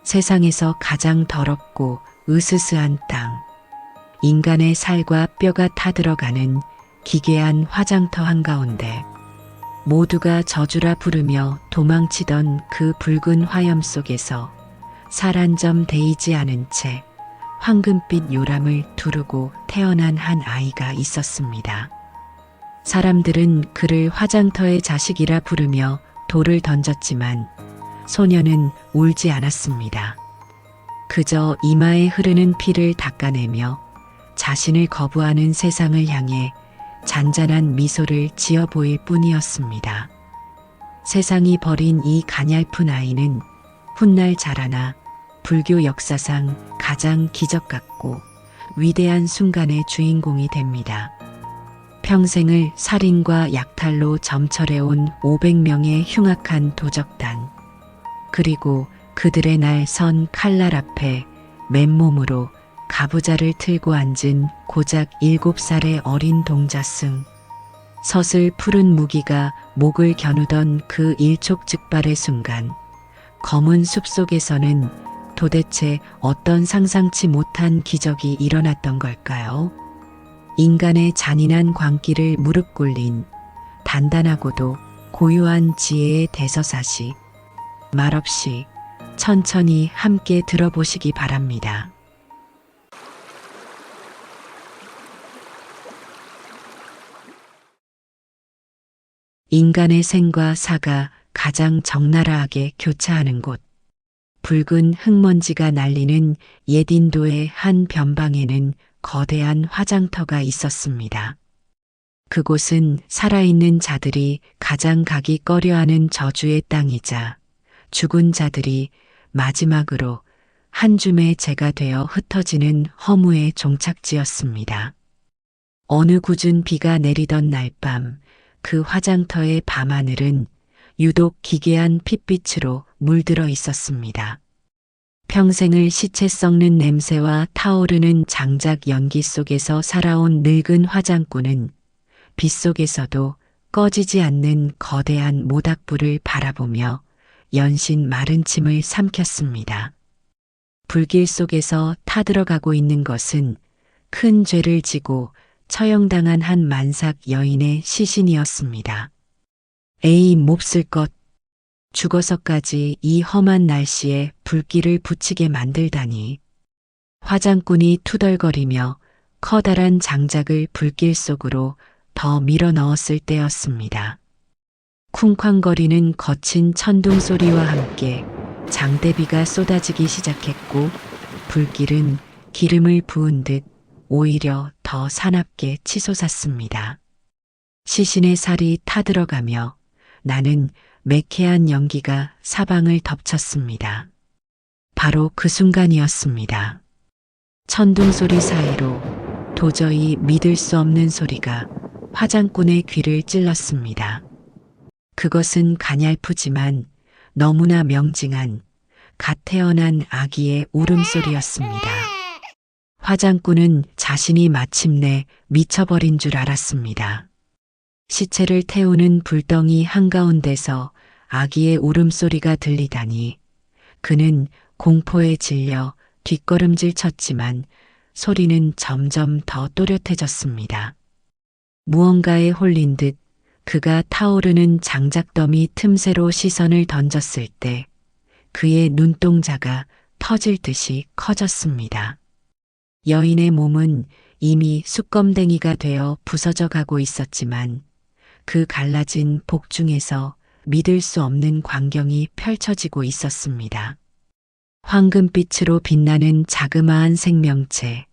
세상에서 가장 더럽고 으스스한 땅. 인간의 살과 뼈가 타들어가는 기괴한 화장터 한가운데 모두가 저주라 부르며 도망치던 그 붉은 화염 속에서 살 한 점 데이지 않은 채 황금빛 요람을 두르고 태어난 한 아이가 있었습니다. 사람들은 그를 화장터의 자식이라 부르며 돌을 던졌지만 소녀는 울지 않았습니다. 그저 이마에 흐르는 피를 닦아내며 자신을 거부하는 세상을 향해 잔잔한 미소를 지어 보일 뿐이었습니다. 세상이 버린 이 가냘픈 아이는 훗날 자라나 불교 역사상 가장 기적 같고 위대한 순간의 주인공이 됩니다. 평생을 살인과 약탈로 점철해온 500명의 흉악한 도적단, 그리고 그들의 날 선 칼날 앞에 맨몸으로 가부좌를 틀고 앉은 고작 7살의 어린 동자승. 서슬 푸른 무기가 목을 겨누던 그 일촉즉발의 순간, 검은 숲속에서는 도대체 어떤 상상치 못한 기적이 일어났던 걸까요? 인간의 잔인한 광기를 무릎 꿇린 단단하고도 고유한 지혜의 대서사시, 말없이 천천히 함께 들어보시기 바랍니다. 인간의 생과 사가 가장 적나라하게 교차하는 곳. 붉은 흙먼지가 날리는 옛 인도의 한 변방에는 거대한 화장터가 있었습니다. 그곳은 살아있는 자들이 가장 가기 꺼려하는 저주의 땅이자 죽은 자들이 마지막으로 한 줌의 재가 되어 흩어지는 허무의 종착지였습니다. 어느 궂은 비가 내리던 날밤, 그 화장터의 밤하늘은 유독 기괴한 핏빛으로 물들어 있었습니다. 평생을 시체 썩는 냄새와 타오르는 장작 연기 속에서 살아온 늙은 화장꾼은 빛 속에서도 꺼지지 않는 거대한 모닥불을 바라보며 연신 마른 침을 삼켰습니다. 불길 속에서 타들어가고 있는 것은 큰 죄를 지고 처형당한 한 만삭 여인의 시신이었습니다. 에이 몹쓸 것, 죽어서까지 이 험한 날씨에 불길을 붙이게 만들다니. 화장꾼이 투덜거리며 커다란 장작을 불길 속으로 더 밀어 넣었을 때였습니다. 쿵쾅거리는 거친 천둥 소리와 함께 장대비가 쏟아지기 시작했고 불길은 기름을 부은 듯 오히려 더 사납게 치솟았습니다. 시신의 살이 타들어가며 나는 매캐한 연기가 사방을 덮쳤습니다. 바로 그 순간이었습니다. 천둥 소리 사이로 도저히 믿을 수 없는 소리가 화장꾼의 귀를 찔렀습니다. 그것은 가냘프지만 너무나 명징한 갓 태어난 아기의 울음소리였습니다. 화장꾼은 자신이 마침내 미쳐버린 줄 알았습니다. 시체를 태우는 불덩이 한가운데서 아기의 울음소리가 들리다니 그는 공포에 질려 뒷걸음질 쳤지만 소리는 점점 더 또렷해졌습니다. 무언가에 홀린 듯 그가 타오르는 장작더미 틈새로 시선을 던졌을 때 그의 눈동자가 터질 듯이 커졌습니다. 여인의 몸은 이미 숯검댕이가 되어 부서져 가고 있었지만 그 갈라진 복 중에서 믿을 수 없는 광경이 펼쳐지고 있었습니다. 황금빛으로 빛나는 자그마한 생명체,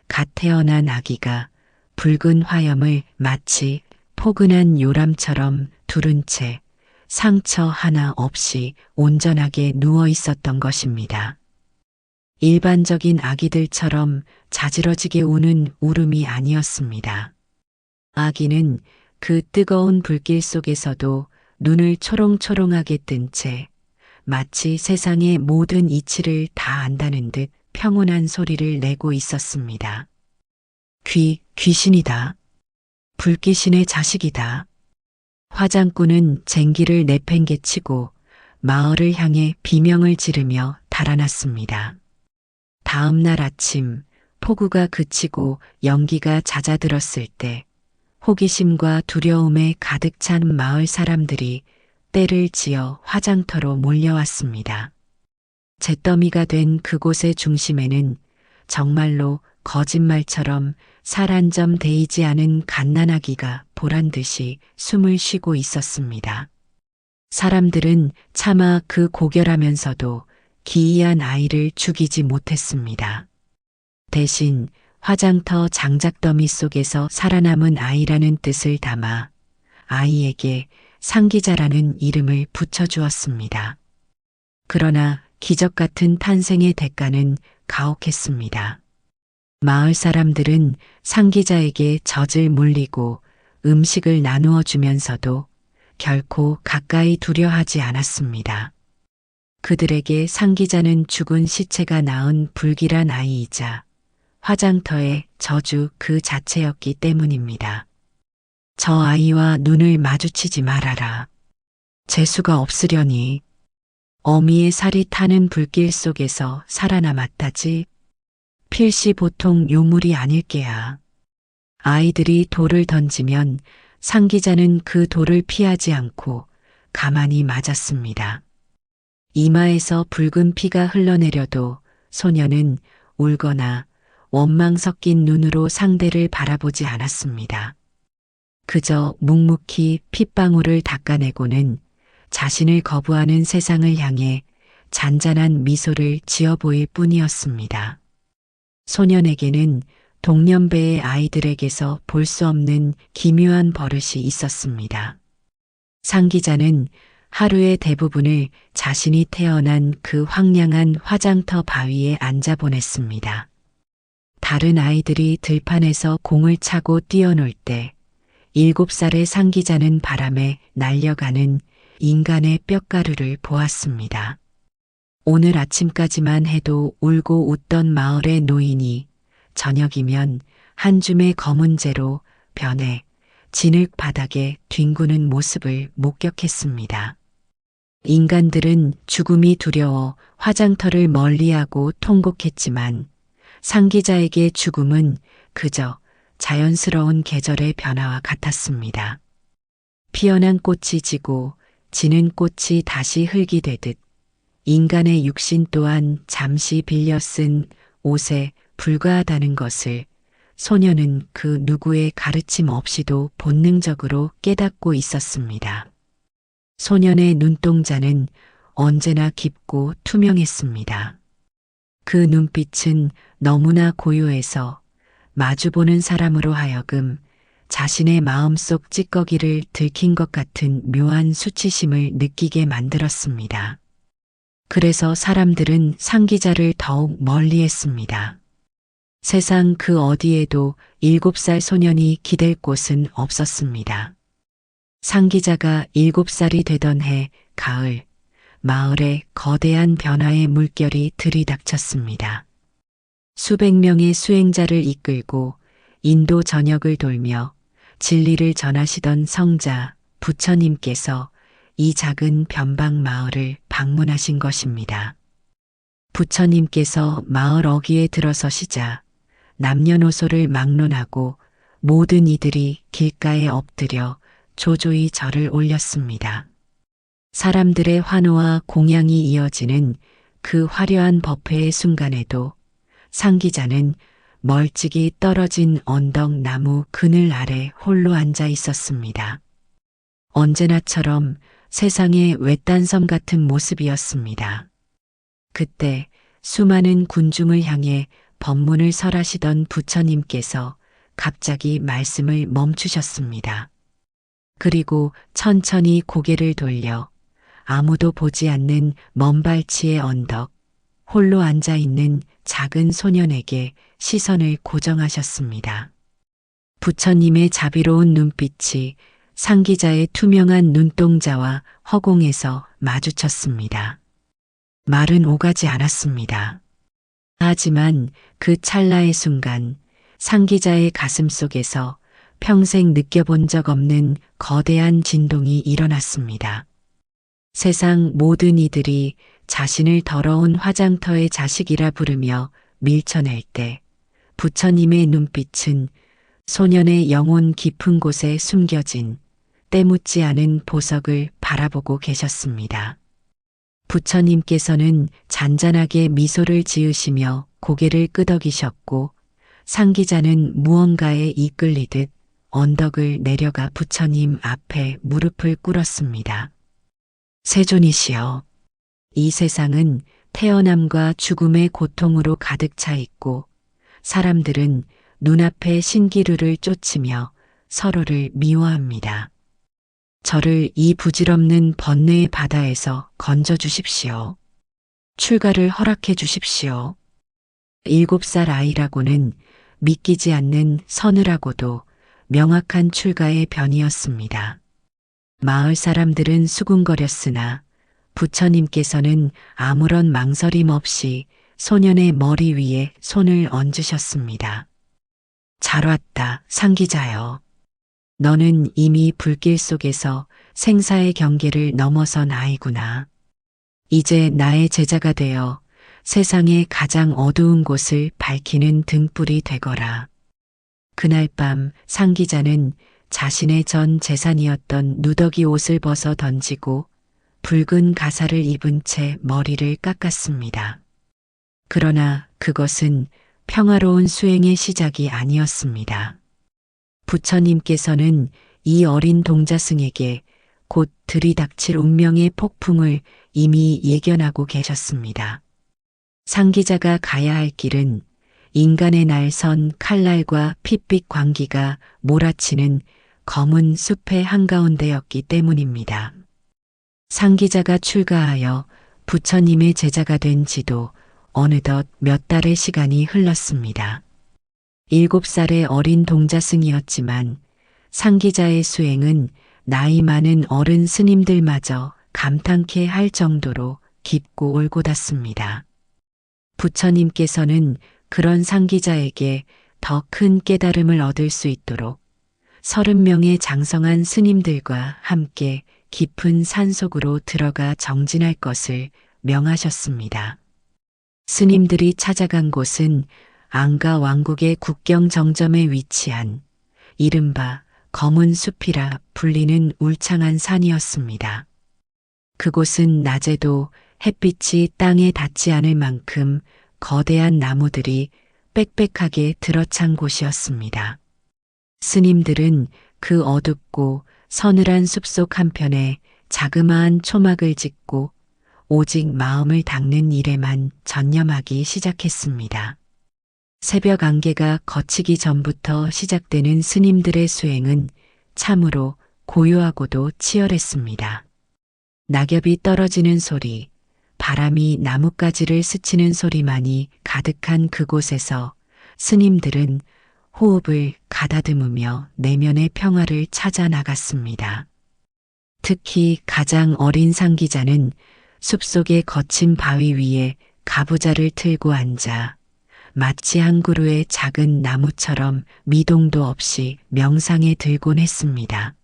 갓 태어난 아기가 붉은 화염을 마치 포근한 요람처럼 두른 채 상처 하나 없이 온전하게 누워 있었던 것입니다. 일반적인 아기들처럼 자지러지게 우는 울음이 아니었습니다. 아기는 그 뜨거운 불길 속에서도 눈을 초롱초롱하게 뜬 채 마치 세상의 모든 이치를 다 안다는 듯 평온한 소리를 내고 있었습니다. 귀신이다. 불귀신의 자식이다. 화장꾼은 쟁기를 내팽개치고 마을을 향해 비명을 지르며 달아났습니다. 다음 날 아침 폭우가 그치고 연기가 잦아들었을 때 호기심과 두려움에 가득 찬 마을 사람들이 때를 지어 화장터로 몰려왔습니다. 잿더미가 된 그곳의 중심에는 정말로 거짓말처럼 살 한 점 데이지 않은 갓난아기가 보란 듯이 숨을 쉬고 있었습니다. 사람들은 차마 그 고결하면서도 기이한 아이를 죽이지 못했습니다. 대신 화장터 장작더미 속에서 살아남은 아이라는 뜻을 담아 아이에게 상기자라는 이름을 붙여주었습니다. 그러나 기적 같은 탄생의 대가는 가혹했습니다. 마을 사람들은 상기자에게 젖을 물리고 음식을 나누어 주면서도 결코 가까이 두려 하지 않았습니다. 그들에게 상기자는 죽은 시체가 낳은 불길한 아이이자 화장터의 저주 그 자체였기 때문입니다. 저 아이와 눈을 마주치지 말아라. 재수가 없으려니 어미의 살이 타는 불길 속에서 살아남았다지 필시 보통 요물이 아닐게야. 아이들이 돌을 던지면 상기자는 그 돌을 피하지 않고 가만히 맞았습니다. 이마에서 붉은 피가 흘러내려도 소녀는 울거나 원망 섞인 눈으로 상대를 바라보지 않았습니다. 그저 묵묵히 핏방울을 닦아내고는 자신을 거부하는 세상을 향해 잔잔한 미소를 지어 보일 뿐이었습니다. 소년에게는 동년배의 아이들에게서 볼 수 없는 기묘한 버릇이 있었습니다. 상기자는 하루의 대부분을 자신이 태어난 그 황량한 화장터 바위에 앉아 보냈습니다. 다른 아이들이 들판에서 공을 차고 뛰어놀 때 7살의 상기자는 바람에 날려가는 인간의 뼈가루를 보았습니다. 오늘 아침까지만 해도 울고 웃던 마을의 노인이 저녁이면 한 줌의 검은 재로 변해 진흙 바닥에 뒹구는 모습을 목격했습니다. 인간들은 죽음이 두려워 화장터를 멀리하고 통곡했지만 상기자에게 죽음은 그저 자연스러운 계절의 변화와 같았습니다. 피어난 꽃이 지고 지는 꽃이 다시 흙이 되듯 인간의 육신 또한 잠시 빌려 쓴 옷에 불과하다는 것을 소녀는 그 누구의 가르침 없이도 본능적으로 깨닫고 있었습니다. 소년의 눈동자는 언제나 깊고 투명했습니다. 그 눈빛은 너무나 고요해서 마주보는 사람으로 하여금 자신의 마음속 찌꺼기를 들킨 것 같은 묘한 수치심을 느끼게 만들었습니다. 그래서 사람들은 상기자를 더욱 멀리했습니다. 세상 그 어디에도 7살 소년이 기댈 곳은 없었습니다. 상기자가 7살이 되던 해 가을, 마을에 거대한 변화의 물결이 들이닥쳤습니다. 수백 명의 수행자를 이끌고 인도 전역을 돌며 진리를 전하시던 성자 부처님께서 이 작은 변방 마을을 방문하신 것입니다. 부처님께서 마을 어귀에 들어서시자 남녀노소를 막론하고 모든 이들이 길가에 엎드려 조조히 절을 올렸습니다. 사람들의 환호와 공양이 이어지는 그 화려한 법회의 순간에도 상기자는 멀찍이 떨어진 언덕 나무 그늘 아래 홀로 앉아 있었습니다. 언제나처럼 세상의 외딴 섬 같은 모습이었습니다. 그때 수많은 군중을 향해 법문을 설하시던 부처님께서 갑자기 말씀을 멈추셨습니다. 그리고 천천히 고개를 돌려 아무도 보지 않는 먼 발치의 언덕, 홀로 앉아 있는 작은 소년에게 시선을 고정하셨습니다. 부처님의 자비로운 눈빛이 상기자의 투명한 눈동자와 허공에서 마주쳤습니다. 말은 오가지 않았습니다. 하지만 그 찰나의 순간 상기자의 가슴 속에서 평생 느껴본 적 없는 거대한 진동이 일어났습니다. 세상 모든 이들이 자신을 더러운 화장터의 자식이라 부르며 밀쳐낼 때 부처님의 눈빛은 소년의 영혼 깊은 곳에 숨겨진 때묻지 않은 보석을 바라보고 계셨습니다. 부처님께서는 잔잔하게 미소를 지으시며 고개를 끄덕이셨고 상기자는 무언가에 이끌리듯 언덕을 내려가 부처님 앞에 무릎을 꿇었습니다. 세존이시여, 이 세상은 태어남과 죽음의 고통으로 가득 차 있고 사람들은 눈앞의 신기루를 쫓으며 서로를 미워합니다. 저를 이 부질없는 번뇌의 바다에서 건져 주십시오. 출가를 허락해 주십시오. 7살 아이라고는 믿기지 않는 서늘하고도 명확한 출가의 변이었습니다. 마을 사람들은 수군거렸으나 부처님께서는 아무런 망설임 없이 소년의 머리 위에 손을 얹으셨습니다. 잘 왔다, 상기자여. 너는 이미 불길 속에서 생사의 경계를 넘어선 아이구나. 이제 나의 제자가 되어 세상의 가장 어두운 곳을 밝히는 등불이 되거라. 그날 밤 상기자는 자신의 전 재산이었던 누더기 옷을 벗어 던지고 붉은 가사를 입은 채 머리를 깎았습니다. 그러나 그것은 평화로운 수행의 시작이 아니었습니다. 부처님께서는 이 어린 동자승에게 곧 들이닥칠 운명의 폭풍을 이미 예견하고 계셨습니다. 상기자가 가야 할 길은 인간의 날 선 칼날과 핏빛 광기가 몰아치는 검은 숲의 한가운데였기 때문입니다. 상기자가 출가하여 부처님의 제자가 된 지도 어느덧 몇 달의 시간이 흘렀습니다. 7살의 어린 동자승이었지만 상기자의 수행은 나이 많은 어른 스님들마저 감탄케 할 정도로 깊고 올곧았습니다. 부처님께서는 그런 상기자에게 더 큰 깨달음을 얻을 수 있도록 30명의 장성한 스님들과 함께 깊은 산속으로 들어가 정진할 것을 명하셨습니다. 스님들이 찾아간 곳은 앙가 왕국의 국경 정점에 위치한 이른바 검은 숲이라 불리는 울창한 산이었습니다. 그곳은 낮에도 햇빛이 땅에 닿지 않을 만큼 거대한 나무들이 빽빽하게 들어찬 곳이었습니다. 스님들은 그 어둡고 서늘한 숲속 한편에 자그마한 초막을 짓고 오직 마음을 닦는 일에만 전념하기 시작했습니다. 새벽 안개가 걷히기 전부터 시작되는 스님들의 수행은 참으로 고요하고도 치열했습니다. 낙엽이 떨어지는 소리, 바람이 나뭇가지를 스치는 소리만이 가득한 그곳에서 스님들은 호흡을 가다듬으며 내면의 평화를 찾아 나갔습니다. 특히 가장 어린 상기자는 숲속의 거친 바위 위에 가부좌를 틀고 앉아 마치 한 그루의 작은 나무처럼 미동도 없이 명상에 들곤 했습니다.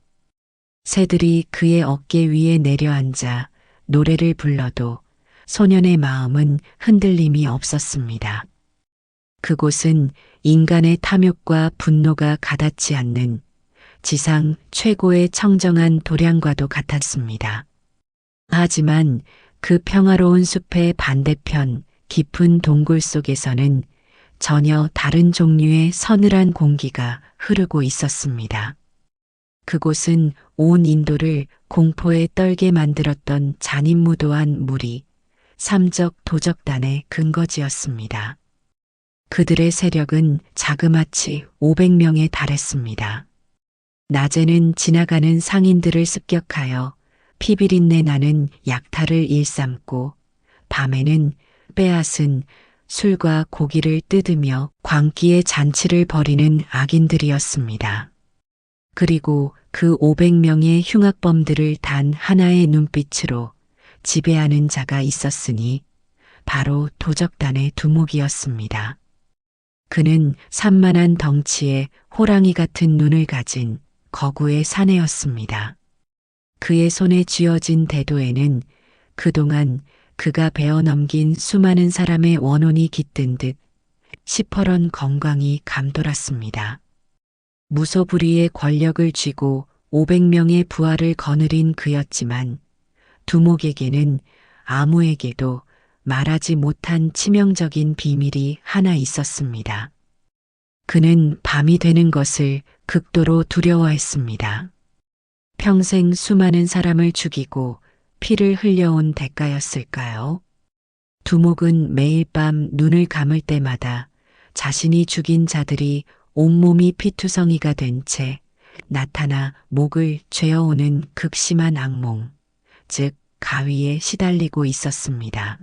새들이 그의 어깨 위에 내려앉아 노래를 불러도 소년의 마음은 흔들림이 없었습니다. 그곳은 인간의 탐욕과 분노가 가닿지 않는 지상 최고의 청정한 도량과도 같았습니다. 하지만 그 평화로운 숲의 반대편 깊은 동굴 속에서는 전혀 다른 종류의 서늘한 공기가 흐르고 있었습니다. 그곳은 온 인도를 공포에 떨게 만들었던 잔인무도한 무리, 삼적 도적단의 근거지였습니다. 그들의 세력은 자그마치 500명에 달했습니다. 낮에는 지나가는 상인들을 습격하여 피비린내 나는 약탈을 일삼고 밤에는 빼앗은 술과 고기를 뜯으며 광기의 잔치를 벌이는 악인들이었습니다. 그리고 그 500명의 흉악범들을 단 하나의 눈빛으로 지배하는 자가 있었으니 바로 도적단의 두목이었습니다. 그는 산만한 덩치에 호랑이 같은 눈을 가진 거구의 사내였습니다. 그의 손에 쥐어진 대도에는 그동안 그가 베어 넘긴 수많은 사람의 원혼이 깃든 듯 시퍼런 건강이 감돌았습니다. 무소불위의 권력을 쥐고 500명의 부하를 거느린 그였지만 두목에게는 아무에게도 말하지 못한 치명적인 비밀이 하나 있었습니다. 그는 밤이 되는 것을 극도로 두려워했습니다. 평생 수많은 사람을 죽이고 피를 흘려온 대가였을까요? 두목은 매일 밤 눈을 감을 때마다 자신이 죽인 자들이 온몸이 피투성이가 된 채 나타나 목을 죄어오는 극심한 악몽, 즉 가위에 시달리고 있었습니다.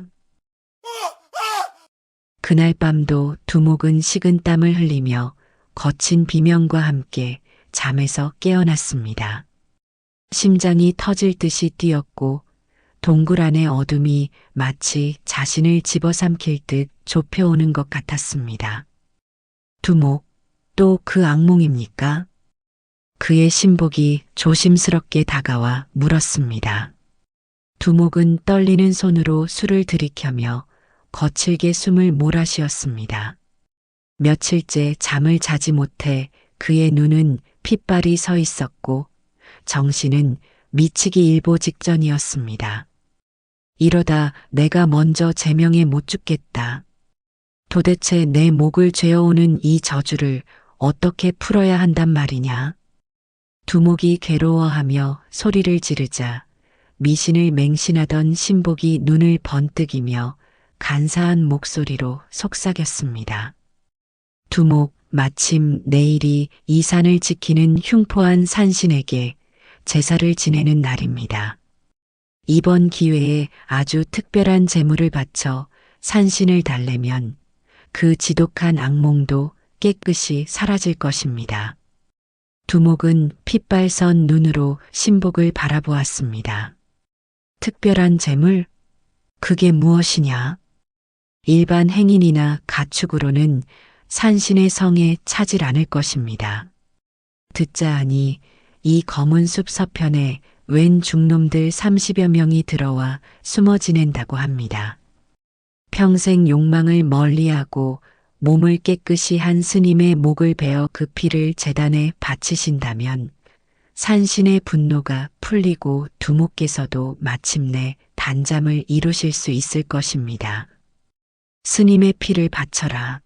그날 밤도 두목은 식은 땀을 흘리며 거친 비명과 함께 잠에서 깨어났습니다. 심장이 터질 듯이 뛰었고 동굴 안의 어둠이 마치 자신을 집어삼킬 듯 좁혀오는 것 같았습니다. 두목, 또 그 악몽입니까? 그의 신복이 조심스럽게 다가와 물었습니다. 두목은 떨리는 손으로 술을 들이켜며 거칠게 숨을 몰아쉬었습니다. 며칠째 잠을 자지 못해 그의 눈은 핏발이 서 있었고 정신은 미치기 일보 직전이었습니다. 이러다 내가 먼저 제명에 못 죽겠다. 도대체 내 목을 죄어오는 이 저주를 어떻게 풀어야 한단 말이냐? 두목이 괴로워하며 소리를 지르자 미신을 맹신하던 신복이 눈을 번뜩이며 간사한 목소리로 속삭였습니다. 두목, 마침 내일이 이 산을 지키는 흉포한 산신에게 제사를 지내는 날입니다. 이번 기회에 아주 특별한 제물을 바쳐 산신을 달래면 그 지독한 악몽도 깨끗이 사라질 것입니다. 두목은 핏발선 눈으로 신복을 바라보았습니다. 특별한 제물? 그게 무엇이냐? 일반 행인이나 가축으로는 산신의 성에 차질 않을 것입니다. 듣자 하니 이 검은 숲 서편에 웬 중놈들 30여 명이 들어와 숨어 지낸다고 합니다. 평생 욕망을 멀리하고 몸을 깨끗이 한 스님의 목을 베어 그 피를 제단에 바치신다면 산신의 분노가 풀리고 두목께서도 마침내 단잠을 이루실 수 있을 것입니다. 스님의 피를 바쳐라.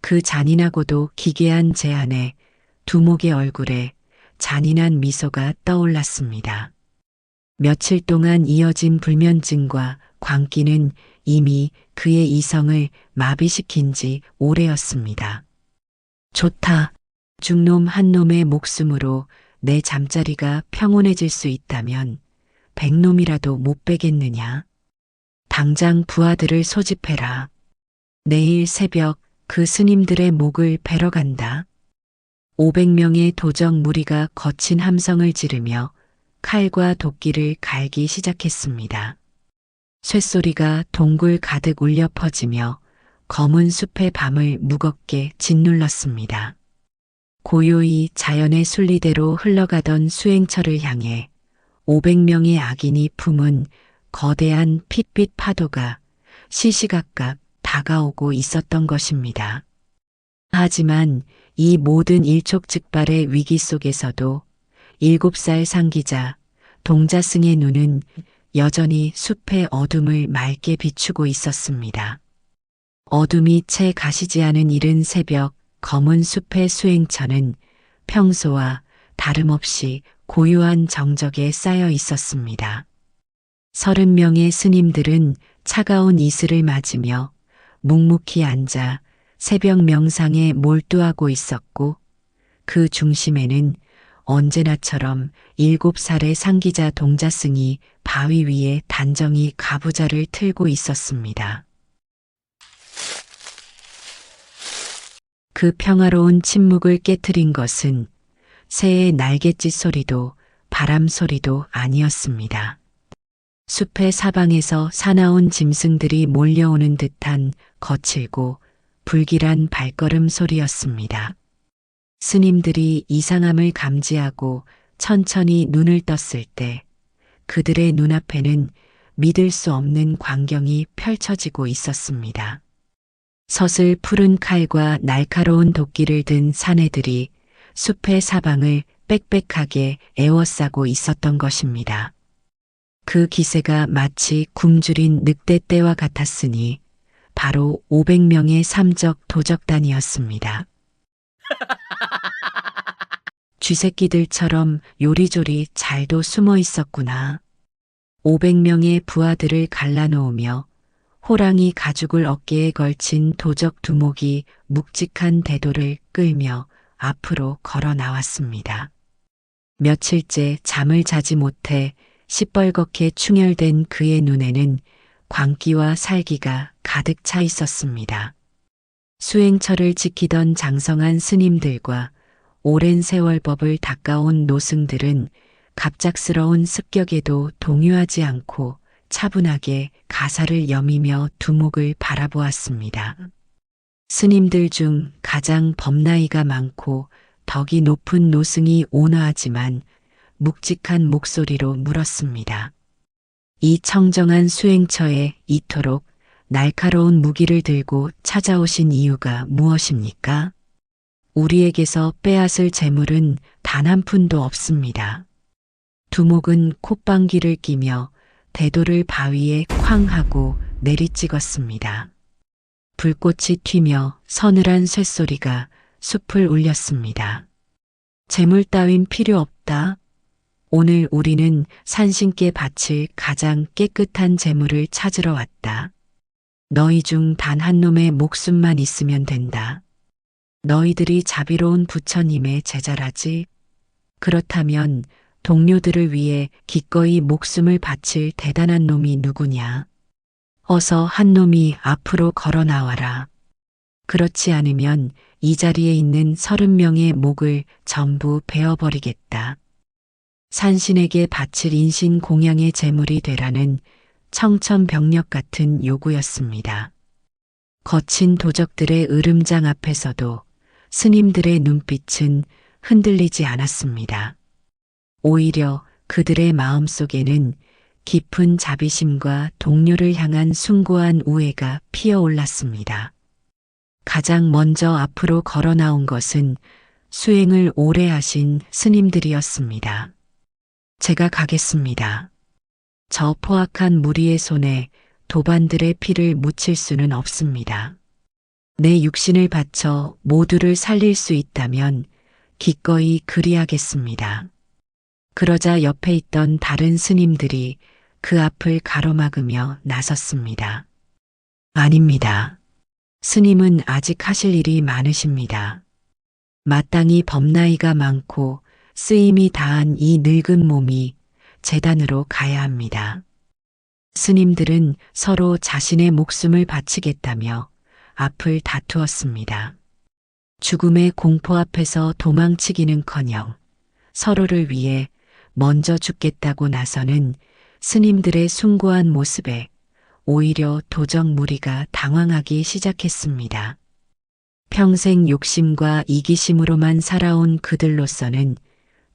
그 잔인하고도 기괴한 제안에 두목의 얼굴에 잔인한 미소가 떠올랐습니다. 며칠 동안 이어진 불면증과 광기는 이미 그의 이성을 마비시킨 지 오래였습니다. 좋다. 중놈 한 놈의 목숨으로 내 잠자리가 평온해질 수 있다면 100놈이라도 못 빼겠느냐. 당장 부하들을 소집해라. 내일 새벽 그 스님들의 목을 베러 간다. 500명의 도적 무리가 거친 함성을 지르며 칼과 도끼를 갈기 시작했습니다. 쇳소리가 동굴 가득 울려 퍼지며 검은 숲의 밤을 무겁게 짓눌렀습니다. 고요히 자연의 순리대로 흘러가던 수행처를 향해 500명의 악인이 품은 거대한 핏빛 파도가 시시각각 다가오고 있었던 것입니다. 하지만 이 모든 일촉즉발의 위기 속에서도 7살 상기자 동자승의 눈은 여전히 숲의 어둠을 맑게 비추고 있었습니다. 어둠이 채 가시지 않은 이른 새벽 검은 숲의 수행처는 평소와 다름없이 고요한 정적에 쌓여 있었습니다. 30명의 스님들은 차가운 이슬을 맞으며 묵묵히 앉아 새벽 명상에 몰두하고 있었고 그 중심에는 언제나처럼 7살의 상기자 동자승이 바위 위에 단정히 가부좌를 틀고 있었습니다. 그 평화로운 침묵을 깨트린 것은 새의 날갯짓 소리도 바람 소리도 아니었습니다. 숲의 사방에서 사나운 짐승들이 몰려오는 듯한 거칠고 불길한 발걸음 소리였습니다. 스님들이 이상함을 감지하고 천천히 눈을 떴을 때 그들의 눈앞에는 믿을 수 없는 광경이 펼쳐지고 있었습니다. 서슬 푸른 칼과 날카로운 도끼를 든 사내들이 숲의 사방을 빽빽하게 에워싸고 있었던 것입니다. 그 기세가 마치 굶주린 늑대떼와 같았으니 바로 500명의 삼적 도적단이었습니다. 쥐새끼들처럼 요리조리 잘도 숨어 있었구나. 500명의 부하들을 갈라놓으며 호랑이 가죽을 어깨에 걸친 도적 두목이 묵직한 대도를 끌며 앞으로 걸어 나왔습니다. 며칠째 잠을 자지 못해 시뻘겋게 충혈된 그의 눈에는 광기와 살기가 가득 차 있었습니다. 수행처를 지키던 장성한 스님들과 오랜 세월 법을 닦아온 노승들은 갑작스러운 습격에도 동요하지 않고 차분하게 가사를 여미며 두목을 바라보았습니다. 스님들 중 가장 법나이가 많고 덕이 높은 노승이 온화하지만 묵직한 목소리로 물었습니다. 이 청정한 수행처에 이토록 날카로운 무기를 들고 찾아오신 이유가 무엇입니까? 우리에게서 빼앗을 재물은 단 한 푼도 없습니다. 두목은 콧방귀를 끼며 대도를 바위에 쾅 하고 내리찍었습니다. 불꽃이 튀며 서늘한 쇳소리가 숲을 울렸습니다. 재물 따윈 필요 없다. 오늘 우리는 산신께 바칠 가장 깨끗한 재물을 찾으러 왔다. 너희 중 단 한 놈의 목숨만 있으면 된다. 너희들이 자비로운 부처님의 제자라지? 그렇다면 동료들을 위해 기꺼이 목숨을 바칠 대단한 놈이 누구냐? 어서 한 놈이 앞으로 걸어 나와라. 그렇지 않으면 이 자리에 있는 30명의 목을 전부 베어버리겠다. 산신에게 바칠 인신 공양의 제물이 되라는 청천벽력 같은 요구였습니다. 거친 도적들의 으름장 앞에서도 스님들의 눈빛은 흔들리지 않았습니다. 오히려 그들의 마음속에는 깊은 자비심과 동료를 향한 숭고한 우애가 피어올랐습니다. 가장 먼저 앞으로 걸어 나온 것은 수행을 오래 하신 스님들이었습니다. 제가 가겠습니다. 저 포악한 무리의 손에 도반들의 피를 묻힐 수는 없습니다. 내 육신을 바쳐 모두를 살릴 수 있다면 기꺼이 그리하겠습니다. 그러자 옆에 있던 다른 스님들이 그 앞을 가로막으며 나섰습니다. 아닙니다. 스님은 아직 하실 일이 많으십니다. 마땅히 법나이가 많고 쓰임이 다한 이 늙은 몸이 재단으로 가야 합니다. 스님들은 서로 자신의 목숨을 바치겠다며 앞을 다투었습니다. 죽음의 공포 앞에서 도망치기는커녕 서로를 위해 먼저 죽겠다고 나서는 스님들의 숭고한 모습에 오히려 도적 무리가 당황하기 시작했습니다. 평생 욕심과 이기심으로만 살아온 그들로서는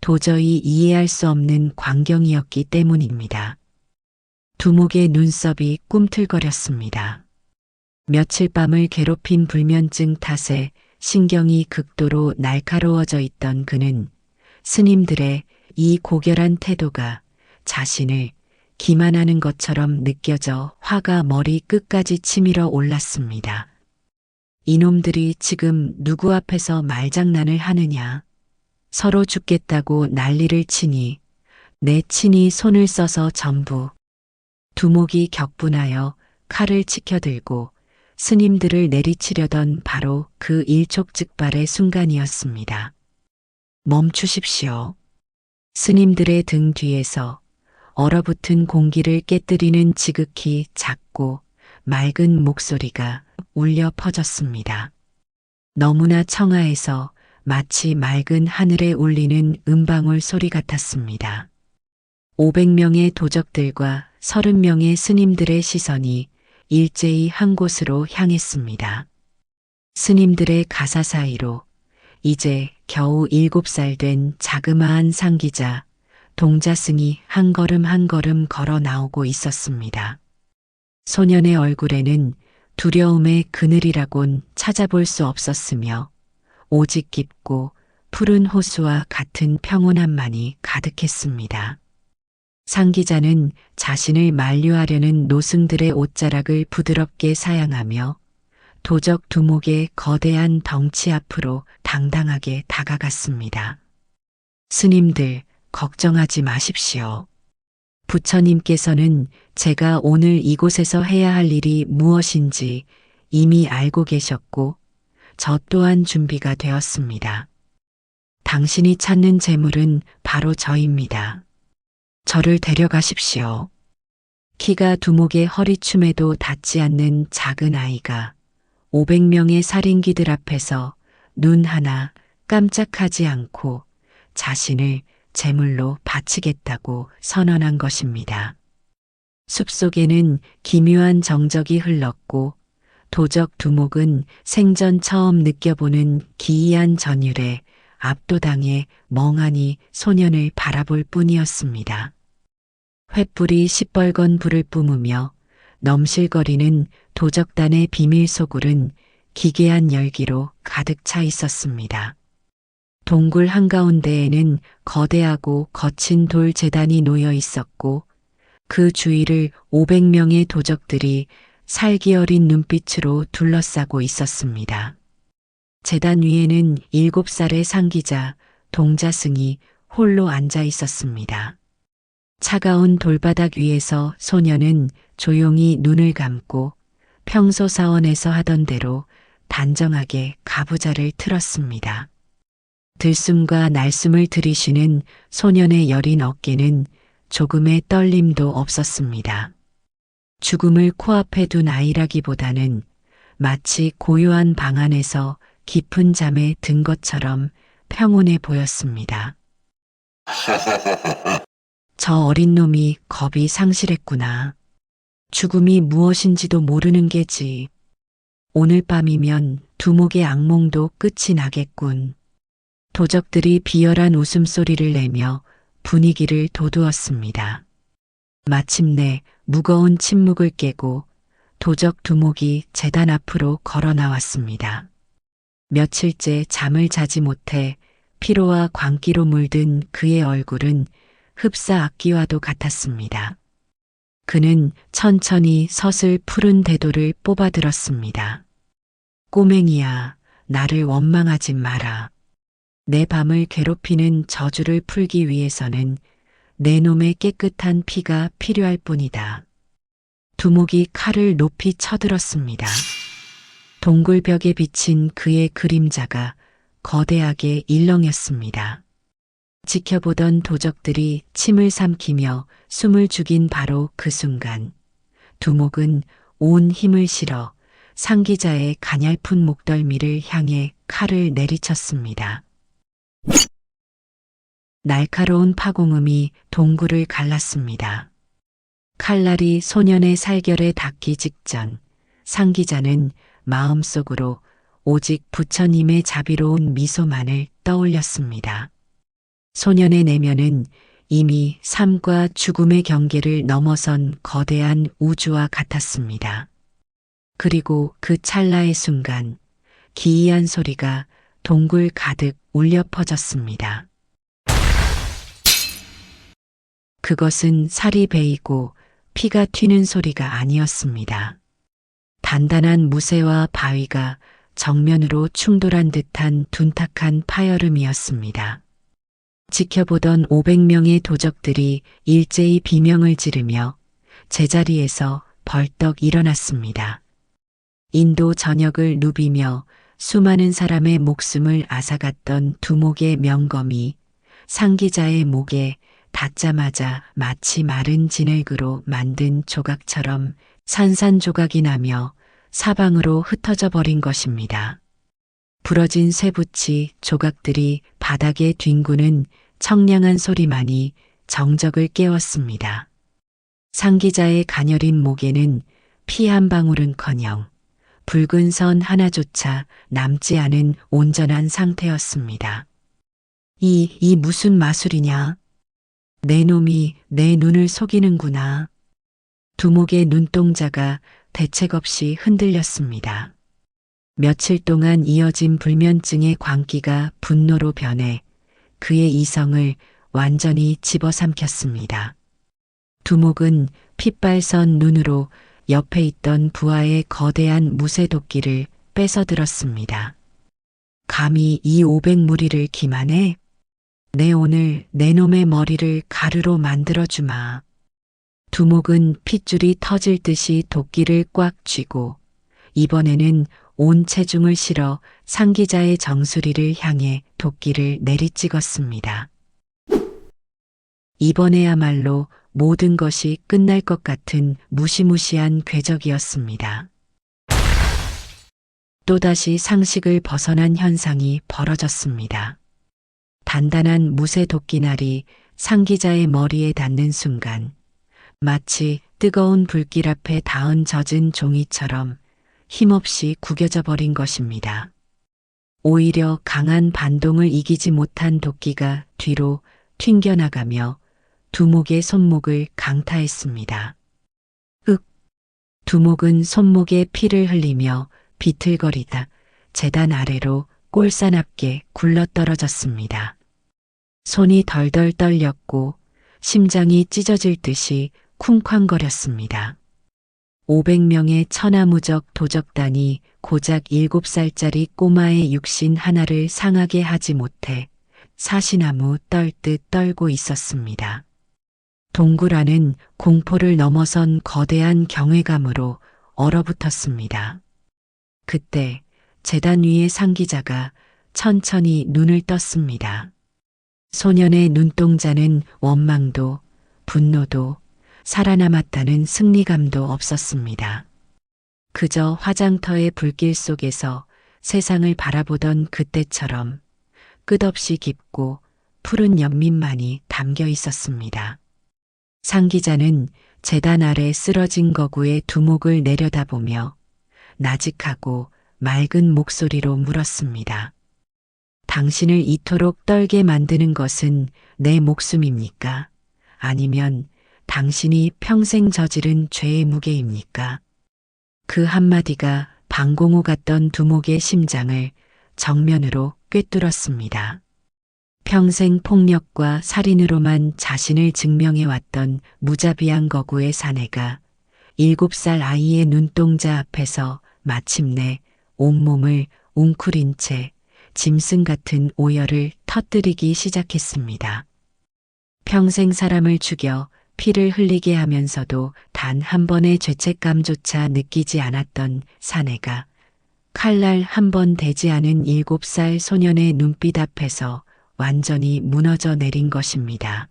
도저히 이해할 수 없는 광경이었기 때문입니다. 두목의 눈썹이 꿈틀거렸습니다. 며칠 밤을 괴롭힌 불면증 탓에 신경이 극도로 날카로워져 있던 그는 스님들의 이 고결한 태도가 자신을 기만하는 것처럼 느껴져 화가 머리 끝까지 치밀어 올랐습니다. 이놈들이 지금 누구 앞에서 말장난을 하느냐. 서로 죽겠다고 난리를 치니 내 친히 손을 써서 전부. 두목이 격분하여 칼을 치켜들고 스님들을 내리치려던 바로 그 일촉즉발의 순간이었습니다. 멈추십시오. 스님들의 등 뒤에서 얼어붙은 공기를 깨뜨리는 지극히 작고 맑은 목소리가 울려 퍼졌습니다. 너무나 청아해서 마치 맑은 하늘에 울리는 음방울 소리 같았습니다. 500명의 도적들과 30명의 스님들의 시선이 일제히 한 곳으로 향했습니다. 스님들의 가사 사이로 이제 겨우 7살 된 자그마한 상기자 동자승이 한 걸음 한 걸음 걸어 나오고 있었습니다. 소년의 얼굴에는 두려움의 그늘이라곤 찾아볼 수 없었으며 오직 깊고 푸른 호수와 같은 평온함만이 가득했습니다. 상기자는 자신을 만류하려는 노승들의 옷자락을 부드럽게 사양하며 도적 두목의 거대한 덩치 앞으로 당당하게 다가갔습니다. 스님들, 걱정하지 마십시오. 부처님께서는 제가 오늘 이곳에서 해야 할 일이 무엇인지 이미 알고 계셨고, 저 또한 준비가 되었습니다. 당신이 찾는 재물은 바로 저입니다. 저를 데려가십시오. 키가 두목의 허리춤에도 닿지 않는 작은 아이가 500명의 살인귀들 앞에서 눈 하나 깜짝하지 않고 자신을 제물로 바치겠다고 선언한 것입니다. 숲속에는 기묘한 정적이 흘렀고 도적 두목은 생전 처음 느껴보는 기이한 전율에 압도당해 멍하니 소년을 바라볼 뿐이었습니다. 횃불이 시뻘건 불을 뿜으며 넘실거리는 도적단의 비밀 소굴은 기괴한 열기로 가득 차 있었습니다. 동굴 한가운데에는 거대하고 거친 돌 제단이 놓여 있었고 그 주위를 500명의 도적들이 살기 어린 눈빛으로 둘러싸고 있었습니다. 제단 위에는 7살의 상기자 동자승이 홀로 앉아 있었습니다. 차가운 돌바닥 위에서 소년은 조용히 눈을 감고 평소 사원에서 하던 대로 단정하게 가부좌를 틀었습니다. 들숨과 날숨을 들이쉬는 소년의 여린 어깨는 조금의 떨림도 없었습니다. 죽음을 코앞에 둔 아이라기보다는 마치 고요한 방 안에서 깊은 잠에 든 것처럼 평온해 보였습니다. 저 어린 놈이 겁이 상실했구나. 죽음이 무엇인지도 모르는 게지. 오늘 밤이면 두목의 악몽도 끝이 나겠군. 도적들이 비열한 웃음소리를 내며 분위기를 돋우었습니다. 마침내 무거운 침묵을 깨고 도적 두목이 제단 앞으로 걸어 나왔습니다. 며칠째 잠을 자지 못해 피로와 광기로 물든 그의 얼굴은 흡사 악기와도 같았습니다. 그는 천천히 서슬 푸른 대도를 뽑아들었습니다. 꼬맹이야, 나를 원망하지 마라. 내 밤을 괴롭히는 저주를 풀기 위해서는 내 놈의 깨끗한 피가 필요할 뿐이다. 두목이 칼을 높이 쳐들었습니다. 동굴벽에 비친 그의 그림자가 거대하게 일렁였습니다. 지켜보던 도적들이 침을 삼키며 숨을 죽인 바로 그 순간 두목은 온 힘을 실어 상기자의 가냘픈 목덜미를 향해 칼을 내리쳤습니다. 날카로운 파공음이 동굴을 갈랐습니다. 칼날이 소년의 살결에 닿기 직전 상기자는 마음속으로 오직 부처님의 자비로운 미소만을 떠올렸습니다. 소년의 내면은 이미 삶과 죽음의 경계를 넘어선 거대한 우주와 같았습니다. 그리고 그 찰나의 순간 기이한 소리가 동굴 가득 울려 퍼졌습니다. 그것은 살이 베이고 피가 튀는 소리가 아니었습니다. 단단한 무쇠와 바위가 정면으로 충돌한 듯한 둔탁한 파열음이었습니다. 지켜보던 500명의 도적들이 일제히 비명을 지르며 제자리에서 벌떡 일어났습니다. 인도 전역을 누비며 수많은 사람의 목숨을 앗아갔던 두목의 명검이 상기자의 목에 닿자마자 마치 마른 진흙으로 만든 조각처럼 산산조각이 나며 사방으로 흩어져 버린 것입니다. 부러진 쇠붙이 조각들이 바닥에 뒹구는 청량한 소리만이 정적을 깨웠습니다. 상기자의 가녀린 목에는 피 한 방울은커녕 붉은 선 하나조차 남지 않은 온전한 상태였습니다. 이 무슨 마술이냐? 내 놈이 내 눈을 속이는구나. 두목의 눈동자가 대책 없이 흔들렸습니다. 며칠 동안 이어진 불면증의 광기가 분노로 변해 그의 이성을 완전히 집어삼켰습니다. 두목은 핏발선 눈으로 옆에 있던 부하의 거대한 무쇠도끼를 뺏어들었습니다. 감히 이 500무리를 기만해? 내 오늘 내 놈의 머리를 가루로 만들어주마. 두목은 핏줄이 터질 듯이 도끼를 꽉 쥐고 이번에는 온 체중을 실어 상기자의 정수리를 향해 도끼를 내리찍었습니다. 이번에야말로 모든 것이 끝날 것 같은 무시무시한 궤적이었습니다. 또다시 상식을 벗어난 현상이 벌어졌습니다. 단단한 무쇠 도끼날이 상기자의 머리에 닿는 순간 마치 뜨거운 불길 앞에 닿은 젖은 종이처럼 힘없이 구겨져 버린 것입니다. 오히려 강한 반동을 이기지 못한 도끼가 뒤로 튕겨나가며 두목의 손목을 강타했습니다. 두목은 손목에 피를 흘리며 비틀거리다 재단 아래로 꼴사납게 굴러떨어졌습니다. 손이 덜덜 떨렸고 심장이 찢어질 듯이 쿵쾅거렸습니다. 500명의 천하무적 도적단이 고작 7살짜리 꼬마의 육신 하나를 상하게 하지 못해 사시나무 떨듯 떨고 있었습니다. 동굴 안은 공포를 넘어선 거대한 경외감으로 얼어붙었습니다. 그때 제단 위의 상기자가 천천히 눈을 떴습니다. 소년의 눈동자는 원망도 분노도 살아남았다는 승리감도 없었습니다. 그저 화장터의 불길 속에서 세상을 바라보던 그때처럼 끝없이 깊고 푸른 연민만이 담겨 있었습니다. 상기자는 제단 아래 쓰러진 거구의 두목을 내려다보며 나직하고 맑은 목소리로 물었습니다. 당신을 이토록 떨게 만드는 것은 내 목숨입니까? 아니면 당신이 평생 저지른 죄의 무게입니까? 그 한마디가 방공호 같던 두목의 심장을 정면으로 꿰뚫었습니다. 평생 폭력과 살인으로만 자신을 증명해왔던 무자비한 거구의 사내가 7살 아이의 눈동자 앞에서 마침내 온몸을 웅크린 채 짐승 같은 오열을 터뜨리기 시작했습니다. 평생 사람을 죽여 피를 흘리게 하면서도 단 한 번의 죄책감조차 느끼지 않았던 사내가 칼날 한 번 대지 않은 7살 소년의 눈빛 앞에서 완전히 무너져 내린 것입니다.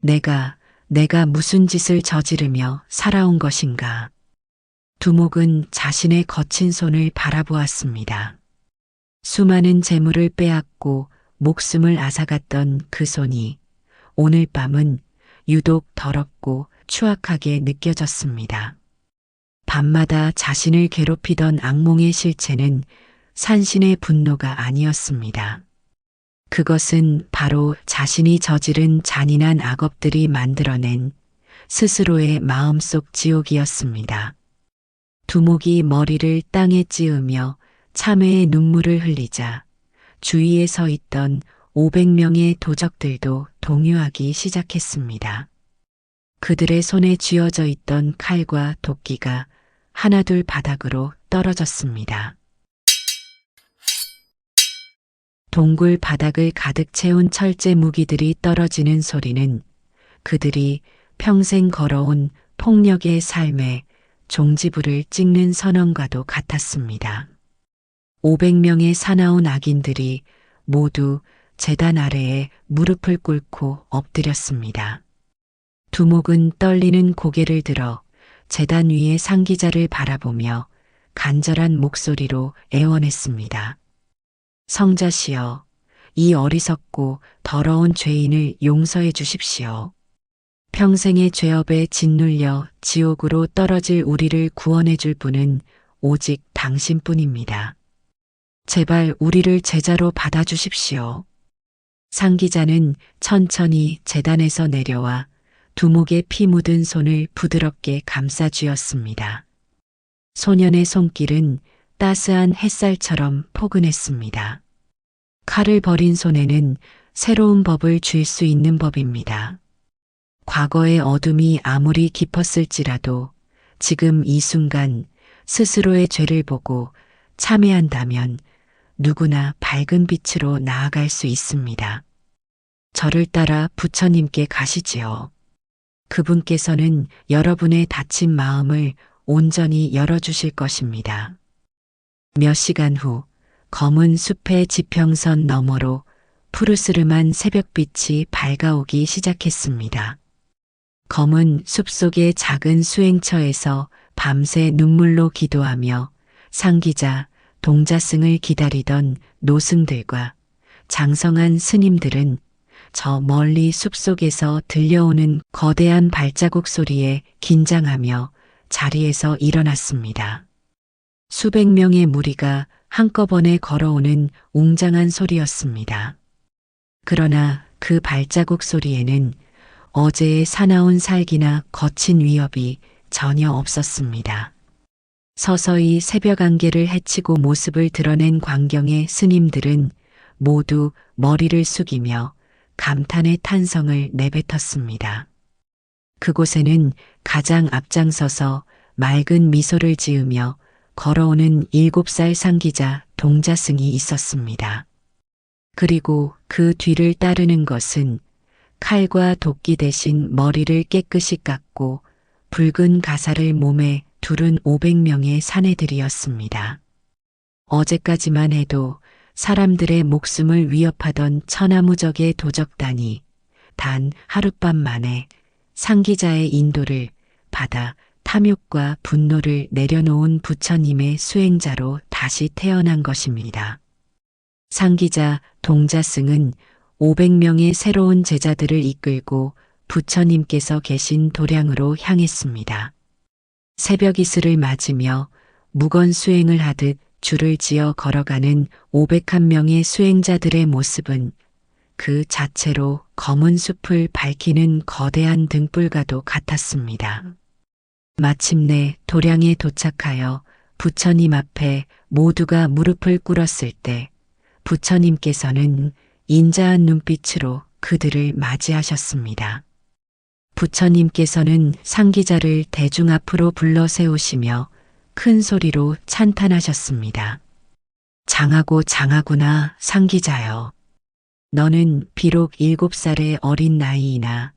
내가 무슨 짓을 저지르며 살아온 것인가. 두목은 자신의 거친 손을 바라보았습니다. 수많은 재물을 빼앗고 목숨을 앗아갔던 그 손이 오늘 밤은 유독 더럽고 추악하게 느껴졌습니다. 밤마다 자신을 괴롭히던 악몽의 실체는 산신의 분노가 아니었습니다. 그것은 바로 자신이 저지른 잔인한 악업들이 만들어낸 스스로의 마음속 지옥이었습니다. 두목이 머리를 땅에 찌으며 참회의 눈물을 흘리자 주위에 서 있던 500명의 도적들도 동요하기 시작했습니다. 그들의 손에 쥐어져 있던 칼과 도끼가 하나둘 바닥으로 떨어졌습니다. 동굴 바닥을 가득 채운 철제 무기들이 떨어지는 소리는 그들이 평생 걸어온 폭력의 삶에 종지부를 찍는 선언과도 같았습니다. 500명의 사나운 악인들이 모두 제단 아래에 무릎을 꿇고 엎드렸습니다. 두목은 떨리는 고개를 들어 제단 위의 상기자를 바라보며 간절한 목소리로 애원했습니다. 성자시여, 이 어리석고 더러운 죄인을 용서해 주십시오. 평생의 죄업에 짓눌려 지옥으로 떨어질 우리를 구원해 줄 분은 오직 당신뿐입니다. 제발 우리를 제자로 받아주십시오. 상기자는 천천히 제단에서 내려와 두목의 피 묻은 손을 부드럽게 감싸 쥐었습니다. 소년의 손길은 따스한 햇살처럼 포근했습니다. 칼을 버린 손에는 새로운 법을 쥘 수 있는 법입니다. 과거의 어둠이 아무리 깊었을지라도 지금 이 순간 스스로의 죄를 보고 참회한다면 누구나 밝은 빛으로 나아갈 수 있습니다. 저를 따라 부처님께 가시지요. 그분께서는 여러분의 닫힌 마음을 온전히 열어주실 것입니다. 몇 시간 후 검은 숲의 지평선 너머로 푸르스름한 새벽빛이 밝아오기 시작했습니다. 검은 숲속의 작은 수행처에서 밤새 눈물로 기도하며 상기자 동자승을 기다리던 노승들과 장성한 스님들은 저 멀리 숲속에서 들려오는 거대한 발자국 소리에 긴장하며 자리에서 일어났습니다. 수백 명의 무리가 한꺼번에 걸어오는 웅장한 소리였습니다. 그러나 그 발자국 소리에는 어제의 사나운 살기나 거친 위협이 전혀 없었습니다. 서서히 새벽 안개를 헤치고 모습을 드러낸 광경의 스님들은 모두 머리를 숙이며 감탄의 탄성을 내뱉었습니다. 그곳에는 가장 앞장서서 맑은 미소를 지으며 걸어오는 7살 상기자 동자승이 있었습니다. 그리고 그 뒤를 따르는 것은 칼과 도끼 대신 머리를 깨끗이 깎고 붉은 가사를 몸에 두른 500명의 사내들이었습니다. 어제까지만 해도 사람들의 목숨을 위협하던 천하무적의 도적단이 단 하룻밤 만에 상기자의 인도를 받아 탐욕과 분노를 내려놓은 부처님의 수행자로 다시 태어난 것입니다. 상기자 동자승은 500명의 새로운 제자들을 이끌고 부처님께서 계신 도량으로 향했습니다. 새벽 이슬을 맞으며 무건 수행을 하듯 줄을 지어 걸어가는 501명의 수행자들의 모습은 그 자체로 검은 숲을 밝히는 거대한 등불과도 같았습니다. 마침내 도량에 도착하여 부처님 앞에 모두가 무릎을 꿇었을 때 부처님께서는 인자한 눈빛으로 그들을 맞이하셨습니다. 부처님께서는 상기자를 대중 앞으로 불러 세우시며 큰 소리로 찬탄하셨습니다. 장하고 장하구나 상기자여. 너는 비록 7살의 어린 나이이나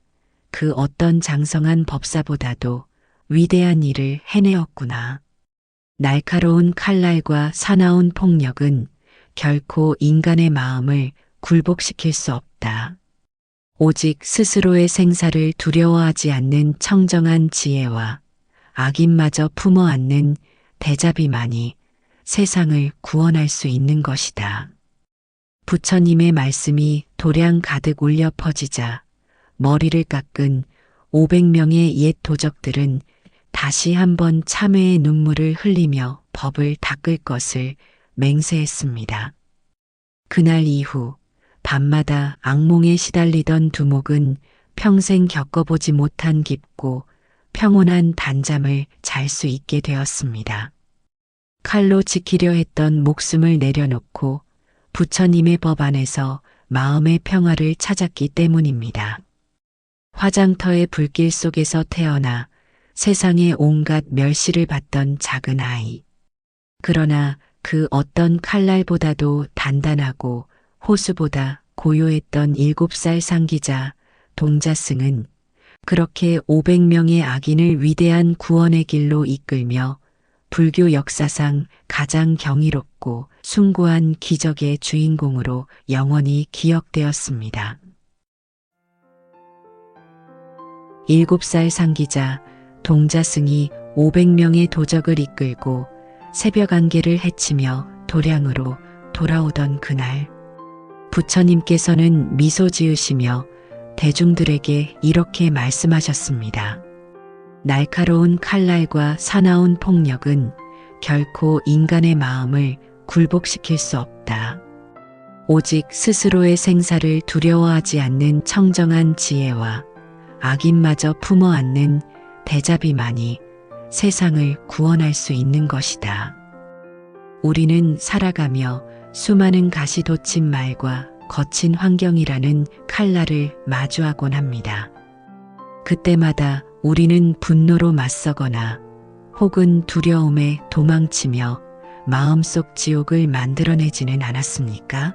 그 어떤 장성한 법사보다도 위대한 일을 해내었구나. 날카로운 칼날과 사나운 폭력은 결코 인간의 마음을 굴복시킬 수 없다. 오직 스스로의 생사를 두려워하지 않는 청정한 지혜와 악인마저 품어 안는 대자비만이 세상을 구원할 수 있는 것이다. 부처님의 말씀이 도량 가득 울려 퍼지자 머리를 깎은 500명의 옛 도적들은 다시 한번 참회의 눈물을 흘리며 법을 닦을 것을 맹세했습니다. 그날 이후 밤마다 악몽에 시달리던 두목은 평생 겪어보지 못한 깊고 평온한 단잠을 잘 수 있게 되었습니다. 칼로 지키려 했던 목숨을 내려놓고 부처님의 법 안에서 마음의 평화를 찾았기 때문입니다. 화장터의 불길 속에서 태어나 세상의 온갖 멸시를 받던 작은 아이. 그러나 그 어떤 칼날보다도 단단하고 호수보다 고요했던 7살 상기자 동자승은 그렇게 500명의 악인을 위대한 구원의 길로 이끌며 불교 역사상 가장 경이롭고 숭고한 기적의 주인공으로 영원히 기억되었습니다. 7살 상기자 동자승이 500명의 도적을 이끌고 새벽 안개를 헤치며 도량으로 돌아오던 그날, 부처님께서는 미소 지으시며 대중들에게 이렇게 말씀하셨습니다. 날카로운 칼날과 사나운 폭력은 결코 인간의 마음을 굴복시킬 수 없다. 오직 스스로의 생사를 두려워하지 않는 청정한 지혜와 악인마저 품어 안는 대자비만이 세상을 구원할 수 있는 것이다. 우리는 살아가며 수많은 가시돋친 말과 거친 환경이라는 칼날을 마주하곤 합니다. 그때마다 우리는 분노로 맞서거나 혹은 두려움에 도망치며 마음속 지옥을 만들어내지는 않았습니까?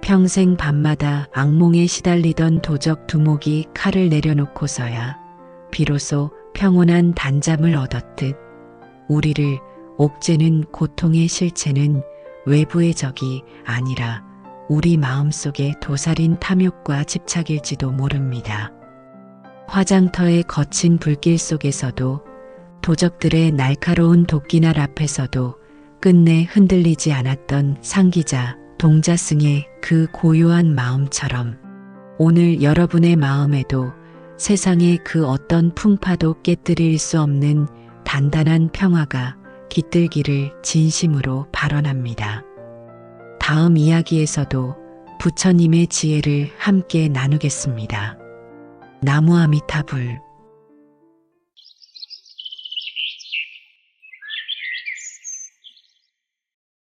평생 밤마다 악몽에 시달리던 도적 두목이 칼을 내려놓고서야 비로소 평온한 단잠을 얻었듯 우리를 옥죄는 고통의 실체는 외부의 적이 아니라 우리 마음속의 도살인 탐욕과 집착일지도 모릅니다. 화장터의 거친 불길 속에서도 도적들의 날카로운 도끼날 앞에서도 끝내 흔들리지 않았던 상기자 동자승의 그 고요한 마음처럼 오늘 여러분의 마음에도 세상의 그 어떤 풍파도 깨뜨릴 수 없는 단단한 평화가 깃들기를 진심으로 발언합니다. 다음 이야기에서도 부처님의 지혜를 함께 나누겠습니다. 나무 아미타불.